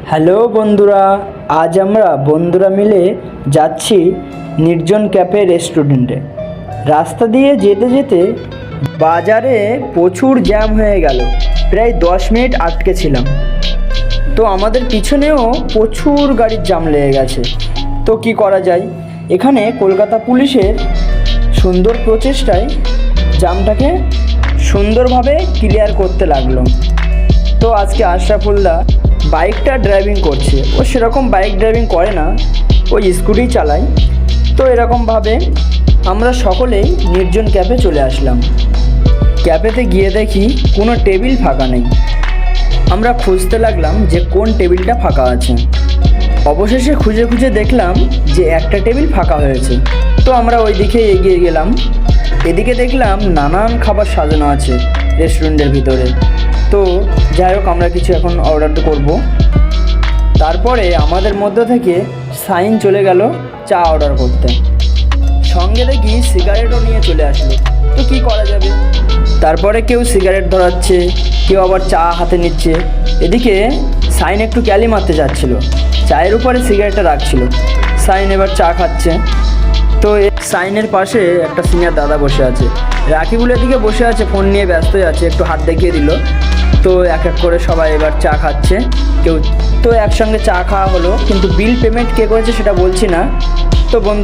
Hello বন্ধুরা, আজ আমরা বন্ধুরা মিলে যাচ্ছি নির্জন ক্যাফে রেস্টুরেন্টে। রাস্তা দিয়ে যেতে যেতে বাজারে প্রচুর জ্যাম হয়ে গেল, প্রায় 10 মিনিট আটকে ছিলাম। তো আমাদের পিছনেও প্রচুর গাড়ির জ্যাম লেগে গেছে। তো কি করা যায়, এখানে কলকাতা পুলিশের সুন্দর প্রচেষ্টায় জ্যামটাকে সুন্দরভাবে ক্লিয়ার করতে লাগলো। তো আজকে আশরাফুল্লাহ বাইকটা ড্রাইভিং করছে। ও সেরকম বাইক ড্রাইভিং করে না, ও স্কুটি চালায়। তো এরকমভাবে আমরা সকলেই নির্জন ক্যাফে চলে আসলাম। ক্যাফেতে গিয়ে দেখি কোনো টেবিল ফাঁকা নেই। আমরা খুঁজতে লাগলাম যে কোন টেবিলটা ফাঁকা আছে। অবশেষে খুঁজে খুঁজে দেখলাম যে একটা টেবিল ফাঁকা হয়েছে। তো আমরা ওই দিকে এগিয়ে গেলাম। এদিকে দেখলাম নানান খাবার সাজানো আছে রেস্টুরেন্টের ভিতরে। তো যাই হোক, আমরা কিছু এখন অর্ডার করব। তারপরে আমাদের মধ্য থেকে সাইন চলে গেল চা অর্ডার করতে। সঙ্গে দেখি সিগারেটও নিয়ে চলে আসলো। তো কি করা যাবে, তারপরে কেউ সিগারেট ধরাচ্ছে, কেউ আবার চা হাতে নিচ্ছে। এদিকে সাইন একটু ক্যালি মারতে যাচ্ছিল, চায়ের উপরে সিগারেটটা রাখছিল। সাইন এবার চা খাচ্ছে। তো সাইনের পাশে একটা সিনিয়র দাদা বসে আছে। রাকিবুলের দিকে বসে আছে, ফোন নিয়ে ব্যস্ত আছে, একটু হাত দেখিয়ে দিল। তো এক এক করে সবাই এবার চা খাচ্ছে। কেউ তো একসঙ্গে চা খাওয়া হলো, কিন্তু বিল পেমেন্ট কে করেছে সেটা বলছি না। তো বন্ধু